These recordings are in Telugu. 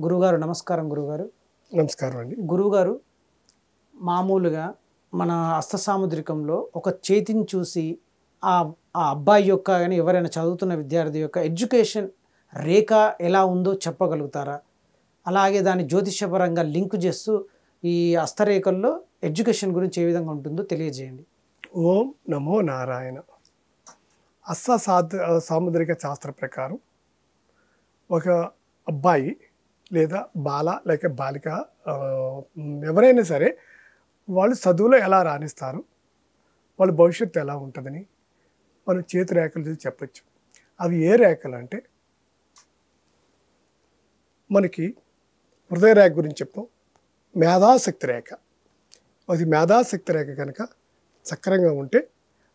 గురుగారు నమస్కారం గురుగారు. నమస్కారం అండి. గురుగారు మామూలుగా మన హస్త సాముద్రికంలో ఒక చేతిని చూసి ఆ ఆ అబ్బాయి యొక్క కానీ ఎవరైనా చదువుతున్న విద్యార్థి యొక్క ఎడ్యుకేషన్ రేఖ ఎలా ఉందో చెప్పగలుగుతారా? అలాగే దాన్ని జ్యోతిషపరంగా లింక్ చేస్తూ ఈ హస్తరేఖల్లో ఎడ్యుకేషన్ గురించి ఏ విధంగా ఉంటుందో తెలియజేయండి. ఓం నమో నారాయణ. సాముద్రిక శాస్త్ర ప్రకారం ఒక అబ్బాయి లేదా బాల లేక బాలిక ఎవరైనా సరే వాళ్ళు చదువులో ఎలా రాణిస్తారు, వాళ్ళ భవిష్యత్తు ఎలా ఉంటుందని మనం చేతి రేఖలు చూసి చెప్పచ్చు. అవి ఏ రేఖలు అంటే మనకి హృదయ రేఖ గురించి చెప్తాం, మేధాశక్తి రేఖ. అది మేధాశక్తి రేఖ కనుక సక్రంగా ఉంటే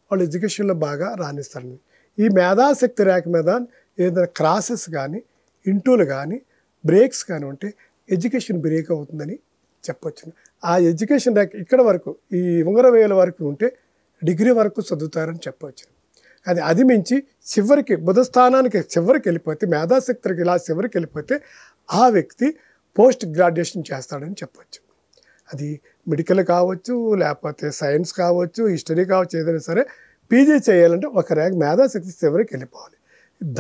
వాళ్ళు ఎడ్యుకేషన్లో బాగా రాణిస్తారు. ఈ మేధాశక్తి రేఖ మీద ఏదైనా క్రాసెస్ కానీ ఇంటూలు కానీ బ్రేక్స్ కానీ ఉంటే ఎడ్యుకేషన్ బ్రేక్ అవుతుందని చెప్పొచ్చు. ఆ ఎడ్యుకేషన్ రేఖ ఇక్కడ వరకు ఈ ఉంగరవేల వరకు ఉంటే డిగ్రీ వరకు చదువుతారని చెప్పవచ్చు. అది మించి చివరికి బుధస్థానానికి చివరికి వెళ్ళిపోతే, మేధాశక్తికి ఇలా చివరికి వెళ్ళిపోతే ఆ వ్యక్తి పోస్ట్ గ్రాడ్యుయేషన్ చేస్తాడని చెప్పవచ్చు. అది మెడికల్ కావచ్చు, లేకపోతే సైన్స్ కావచ్చు, హిస్టరీ కావచ్చు, ఏదైనా సరే పీజీ చేయాలంటే ఒక రేఖ మేధాశక్తి చివరికి వెళ్ళిపోవాలి.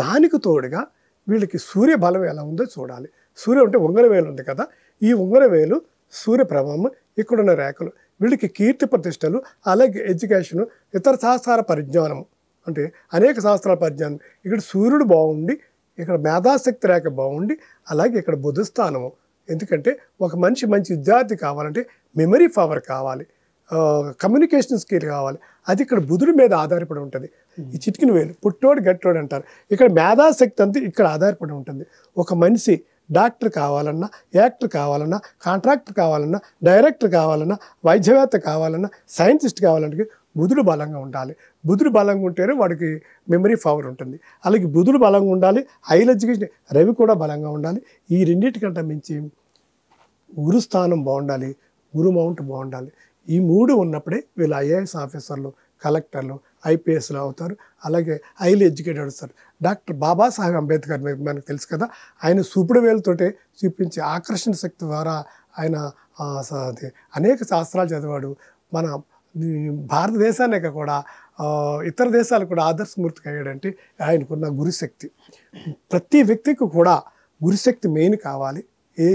దానికి తోడుగా వీళ్ళకి సూర్య బలం ఎలా ఉందో చూడాలి. సూర్య అంటే ఉంగరవేలు ఉంది కదా, ఈ ఉంగరవేలు సూర్య ప్రభావం, ఇక్కడున్న రేఖలు వీళ్ళకి కీర్తి ప్రతిష్టలు, అలాగే ఎడ్యుకేషను, ఇతర శాస్త్రాల పరిజ్ఞానం అంటే అనేక శాస్త్రాల పరిజ్ఞానం. ఇక్కడ సూర్యుడు బాగుండి, ఇక్కడ మేధాశక్తి రేఖ బాగుండి, అలాగే ఇక్కడ బుధస్థానము. ఎందుకంటే ఒక మంచి విద్యార్థి కావాలంటే మెమరీ పవర్ కావాలి, కమ్యూనికేషన్ స్కిల్ కావాలి. అది ఇక్కడ బుధుడి మీద ఆధారపడి ఉంటుంది. ఈ చిటికిన వేలు పుట్టోడు గట్టోడు అంటారు. ఇక్కడ మేధాశక్తి అంతా ఇక్కడ ఆధారపడి ఉంటుంది. ఒక మనిషి డాక్టర్ కావాలన్నా, యాక్టర్ కావాలన్నా, కాంట్రాక్టర్ కావాలన్నా, డైరెక్టర్ కావాలన్నా, వైద్యవేత్త కావాలన్నా, సైంటిస్ట్ కావాలంటే బుధుడు బలంగా ఉండాలి. బుధుడు బలంగా ఉంటేనే వాడికి మెమరీ పవర్ ఉంటుంది. అలాగే బుధుడు బలంగా ఉండాలి, హైయర్ ఎడ్యుకేషన్ రవి కూడా బలంగా ఉండాలి. ఈ రెండింటికంటే మించి గురుస్థానం బాగుండాలి, గురు మౌంట్ బాగుండాలి. ఈ మూడు ఉన్నప్పుడే వీళ్ళు ఐఏఎస్ ఆఫీసర్లు, కలెక్టర్లు, ఐపీఎస్లు అవుతారు. అలాగే హైలీ ఎడ్యుకేటెడ్ అవుతారు. డాక్టర్ బాబాసాహెబ్ అంబేద్కర్ మనకు తెలుసు కదా, ఆయన సూపుడు వేలుతోటే చూపించే ఆకర్షణ శక్తి ద్వారా ఆయన అనేక శాస్త్రాలు చదివాడు. మన భారతదేశానిక కూడా ఇతర దేశాలు కూడా ఆదర్శమూర్తికి అయ్యాడంటే ఆయనకున్న గురుశక్తి. ప్రతి వ్యక్తికి కూడా గురుశక్తి మెయిన్ కావాలి.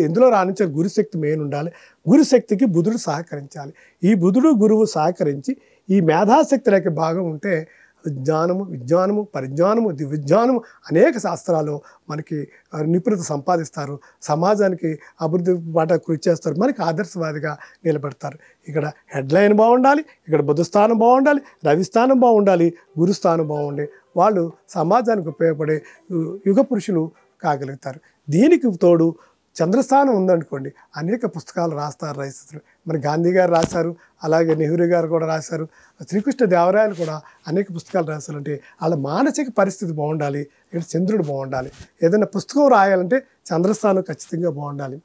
ఎందులో రాణించాలి, గురుశక్తి మెయిన్ ఉండాలి. గురుశక్తికి బుధుడు సహకరించాలి. ఈ బుధుడు గురువు సహకరించి ఈ మేధాశక్తి రేఖ భాగం ఉంటే జ్ఞానము, విజ్ఞానము, పరిజ్ఞానము, దివ్యజ్ఞానము అనేక శాస్త్రాలు మనకి నిపుణత సంపాదిస్తారు. సమాజానికి అభివృద్ధి బాట కృషి చేస్తారు. మనకి ఆదర్శవాదిగా నిలబడతారు. ఇక్కడ హెడ్లైన్ బాగుండాలి, ఇక్కడ బుధస్థానం బాగుండాలి, రవిస్థానం బాగుండాలి, గురుస్థానం బాగుండి వాళ్ళు సమాజానికి ఉపయోగపడే యుగ పురుషులు కాగలుగుతారు. దీనికి తోడు చంద్రస్థానం ఉందనుకోండి, అనేక పుస్తకాలు రాస్తారు. మరి గాంధీ గారు రాశారు, అలాగే నెహ్రూ గారు కూడా రాశారు, శ్రీకృష్ణ దేవరాయలు కూడా అనేక పుస్తకాలు రాశారంటే వాళ్ళ మానసిక పరిస్థితి బాగుండాలి. ఇక్కడ చంద్రుడు బాగుండాలి. ఏదైనా పుస్తకం రాయాలంటే చంద్రస్థానం ఖచ్చితంగా బాగుండాలి.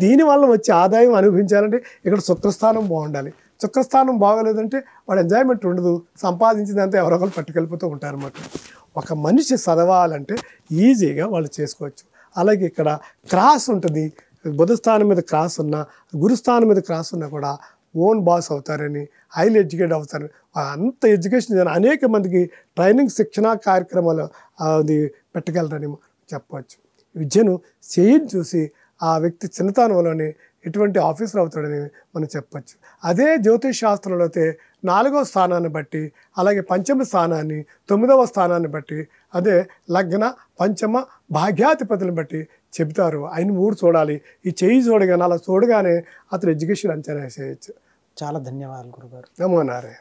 దీనివల్ల వచ్చే ఆదాయం అనుభవించాలంటే ఇక్కడ శుక్రస్థానం బాగుండాలి. శుక్రస్థానం బాగోలేదంటే వాడు ఎంజాయ్మెంట్ ఉండదు, సంపాదించిందంతా ఎవరో ఒకరు పట్టుకెళ్ళిపోతూ ఉంటారన్నమాట. ఒక మనిషి చదవాలంటే ఈజీగా వాళ్ళు చేసుకోవచ్చు. అలాగే ఇక్కడ క్రాస్ ఉంటుంది. బుధస్థానం మీద క్రాస్ ఉన్నా, గురుస్థానం మీద క్రాస్ ఉన్నా కూడా ఓన్ బాస్ అవుతారని, హైలీ ఎడ్యుకేట్ అవుతారని, అంత ఎడ్యుకేషన్ అనేక మందికి ట్రైనింగ్ శిక్షణా కార్యక్రమాలు అది పెట్టగలరని చెప్పవచ్చు. విద్యను చేయిని చూసి ఆ వ్యక్తి చిన్నతనంలోనే ఎటువంటి ఆఫీసర్ అవుతాడని మనం చెప్పచ్చు. అదే జ్యోతిష్ శాస్త్రంలో అయితే 4వ స్థానాన్ని బట్టి, అలాగే పంచమ స్థానాన్ని, 9వ స్థానాన్ని బట్టి, అదే లగ్న, పంచమ, భాగ్యాధిపతులను బట్టి చెబుతారు. ఆయన 3 చూడాలి. ఈ చేయి చూడగానే అలా చూడగానే అతను ఎడ్యుకేషన్ అంచనా వేసేయచ్చు. చాలా ధన్యవాదాలు గురుగారు. నమో నారాయణ.